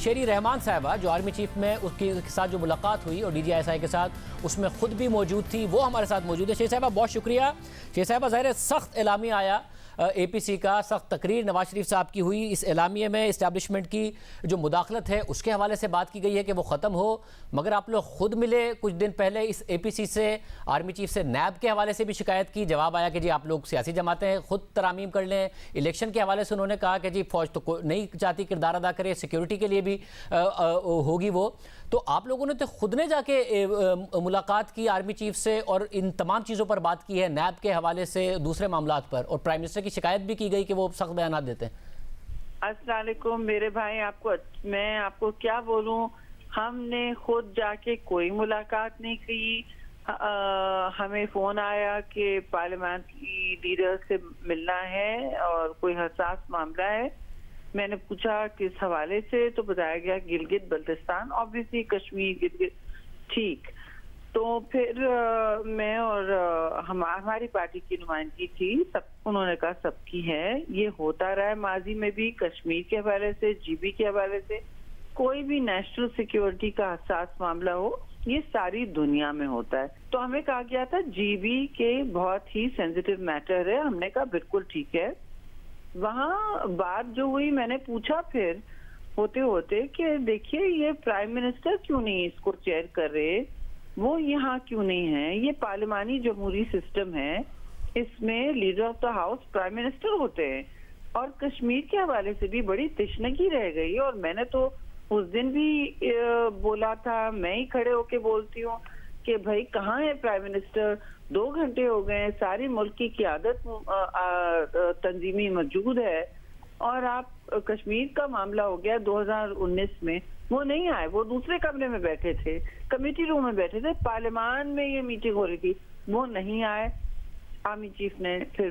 شیری رحمان صاحبہ جو army chief میں اس کے ساتھ جو ملاقات ہوئی اور ڈی جی ایس آئی کے ساتھ اس میں خود بھی موجود تھی، وہ ہمارے ساتھ موجود ہے۔ شیری صاحبہ بہت شکریہ۔ شیری صاحبہ ظاہر ہے سخت اعلامیہ آیا اے پی سی کا، سخت تقریر نواز شریف صاحب کی ہوئی، اس اعلامیے میں اسٹیبلشمنٹ کی جو مداخلت ہے اس کے حوالے سے بات کی گئی ہے کہ وہ ختم ہو، مگر آپ لوگ خود ملے کچھ دن پہلے اس اے پی سی سے، آرمی چیف سے نیب کے حوالے سے بھی شکایت کی، جواب آیا کہ جی آپ لوگ سیاسی جماعتیں خود ترامیم کر لیں۔ الیکشن کے حوالے سے انہوں نے کہا کہ جی فوج تو نہیں چاہتی کردار ادا کرے، سیکیورٹی کے لیے بھی ہوگی وہ۔ تو آپ لوگوں نے تو خود نے جا کے ملاقات کی آرمی چیف سے اور ان تمام چیزوں پر بات کی ہے، نیب کے حوالے سے، دوسرے معاملات پر، اور پرائم منسٹر کی شکایت بھی کی گئی کہ وہ سخت بیانات دیتے ہیں۔ السلام علیکم میرے بھائی، میں آپ کو کیا بولوں، ہم نے خود جا کے کوئی ملاقات نہیں کی۔ ہمیں فون آیا کہ پارلیمان کی لیڈر سے ملنا ہے اور کوئی حساس معاملہ ہے۔ میں نے پوچھا کس حوالے سے، تو بتایا گیا گلگت بلتستان، obviously کشمیر، گلگت، ٹھیک۔ تو پھر میں اور ہماری پارٹی کی نمائندگی تھی، انہوں نے کہا سب کی ہے، یہ ہوتا رہا ہے ماضی میں بھی، کشمیر کے حوالے سے، جی بی کے حوالے سے، کوئی بھی نیشنل سیکیورٹی کا حساس معاملہ ہو، یہ ساری دنیا میں ہوتا ہے۔ تو ہمیں کہا گیا تھا جی بی کے بہت ہی سینسیٹیو میٹر ہے، ہم نے کہا بالکل ٹھیک ہے۔ وہاں بات جو ہوئی، میں نے پوچھا پھر ہوتے ہوتے کہ دیکھیے یہ پرائم منسٹر کیوں نہیں اس کو چیئر کر رہے، وہ یہاں کیوں نہیں ہے، یہ پارلیمانی جمہوری سسٹم ہے، اس میں leader of the house prime minister ہوتے ہیں۔ اور کشمیر کے حوالے سے بھی بڑی تشنگی رہ گئی، اور میں نے تو اس دن بھی بولا تھا، میں ہی کھڑے ہو کے بولتی ہوں کہ بھائی کہاں ہے پرائم منسٹر، 2 گھنٹے ہو گئے، ساری ملک کی قیادت تنظیمی موجود ہے، اور آپ کشمیر کا معاملہ ہو گیا 2019 میں، وہ نہیں آئے، وہ دوسرے کمرے میں بیٹھے تھے، کمیٹی روم میں بیٹھے تھے، پارلیمان میں یہ میٹنگ ہو رہی تھی، وہ نہیں آئے۔ آرمی چیف نے پھر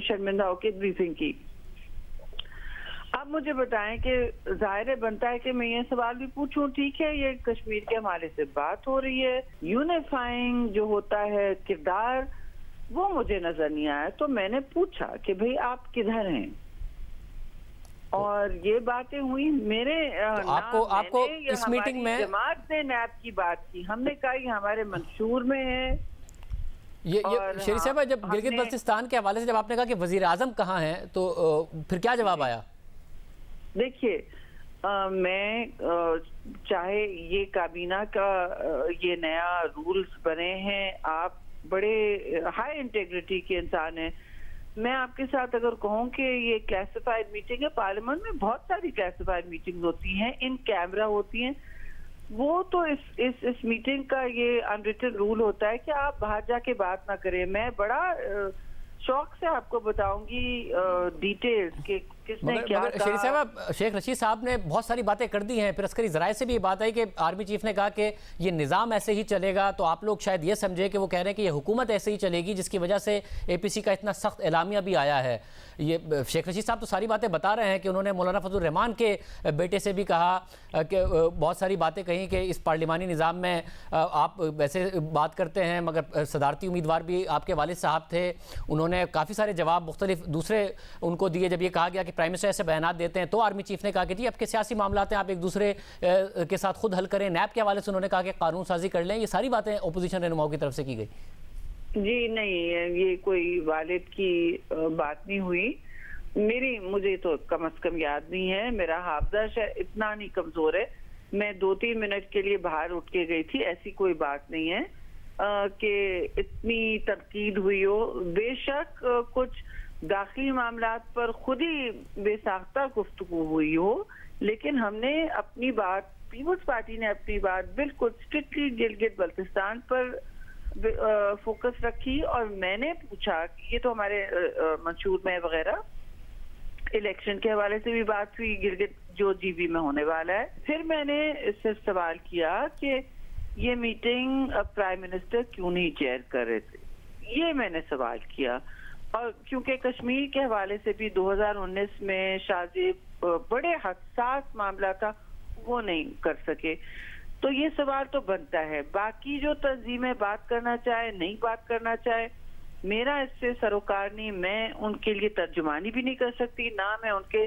شرمندہ ہو کے بریفنگ کی۔ اب مجھے بتائیں کہ ظاہر بنتا ہے کہ میں یہ سوال بھی پوچھوں، ٹھیک ہے یہ کشمیر کے حوالے سے بات ہو رہی ہے، یونیفائنگ جو ہوتا ہے کردار، وہ مجھے نظر نہیں آیا، تو میں نے پوچھا کہ بھئی آپ کدھر ہیں، اور یہ باتیں ہوئی میرے آپ کو اس میٹنگ میں جماعت نے نیب کی بات کی، ہم نے کہا یہ ہمارے منشور میں ہے۔ یہ شیری صاحبہ جب گلگت بلتستان کے حوالے سے جب آپ نے کہا کہ وزیر اعظم کہاں ہیں، تو پھر کیا جواب آیا؟ دیکھیے میں چاہے یہ کابینہ کا یہ نیا رولز بنے ہیں، آپ بڑے ہائی انٹیگریٹی کے انسان ہیں، میں آپ کے ساتھ اگر کہوں کہ یہ کلاسیفائڈ میٹنگ ہے، پارلیمنٹ میں بہت ساری کلاسیفائڈ میٹنگ ہوتی ہیں، ان کیمرہ ہوتی ہیں، وہ تو اس میٹنگ کا یہ انریٹن رول ہوتا ہے کہ آپ باہر جا کے بات نہ کریں۔ میں بڑا شوق سے آپ کو بتاؤں گی ڈیٹیلز کہ کس نے کیا کہا۔ شیری صاحبہ، شیخ رشید صاحب نے بہت ساری باتیں کر دی ہیں، پھر عسکری ذرائع سے بھی یہ بات آئی کہ آرمی چیف نے کہا کہ یہ نظام ایسے ہی چلے گا، تو آپ لوگ شاید یہ سمجھے کہ وہ کہہ رہے ہیں کہ یہ حکومت ایسے ہی چلے گی، جس کی وجہ سے اے پی سی کا اتنا سخت اعلامیہ بھی آیا ہے۔ یہ شیخ رشید صاحب تو ساری باتیں بتا رہے ہیں کہ انہوں نے مولانا فضل الرحمان کے بیٹے سے بھی کہا کہ بہت ساری باتیں کہیں کہ اس پارلیمانی نظام میں آپ ویسے بات کرتے ہیں، مگر صدارتی امیدوار بھی آپ کے والد صاحب تھے، انہوں نے کافی سارے جواب مختلف دوسرے ان کو دیے۔ جب یہ کہا گیا کہ پرائم منسٹر ایسے بیانات دیتے ہیں، تو آرمی چیف نے کہا کہ جی آپ کے سیاسی معاملات ہیں، آپ ایک دوسرے کے ساتھ خود حل کریں۔ نیب کے حوالے سے انہوں نے کہا کہ قانون سازی کر لیں۔ یہ ساری باتیں اپوزیشن رہنماؤں کی طرف سے کی گئی۔ جی نہیں، یہ کوئی والد کی بات نہیں ہوئی، مجھے تو کم از کم یاد نہیں ہے، میرا حافظہ اتنا نہیں کمزور ہے، میں 2-3 منٹ کے لیے باہر اٹھ کے گئی تھی، ایسی کوئی بات نہیں ہے کہ اتنی تنقید ہوئی ہو۔ بے شک کچھ داخلی معاملات پر خود ہی بے ساختہ گفتگو ہوئی ہو، لیکن ہم نے اپنی بات، پیپلز پارٹی نے اپنی بات بالکل اسٹرکٹلی گلگت بلتستان پر فوکس رکھی، اور میں نے پوچھا کہ یہ تو ہمارے منشور میں وغیرہ، الیکشن کے حوالے سے بھی بات ہوئی، گلگت جو جی بی میں ہونے والا ہے۔ پھر میں نے صرف سوال کیا کہ یہ میٹنگ پرائم منسٹر کیوں نہیں چیئر کر رہے تھے، یہ میں نے سوال کیا، اور کیونکہ کشمیر کے حوالے سے بھی 2019 میں شاہ بڑے حساس معاملہ تھا، وہ نہیں کر سکے، تو یہ سوال تو بنتا ہے۔ باقی جو تنظیمیں بات کرنا چاہے، نہیں بات کرنا چاہے، میرا اس سے سروکار نہیں، میں ان کے لیے ترجمانی بھی نہیں کر سکتی، نہ میں ان کے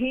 he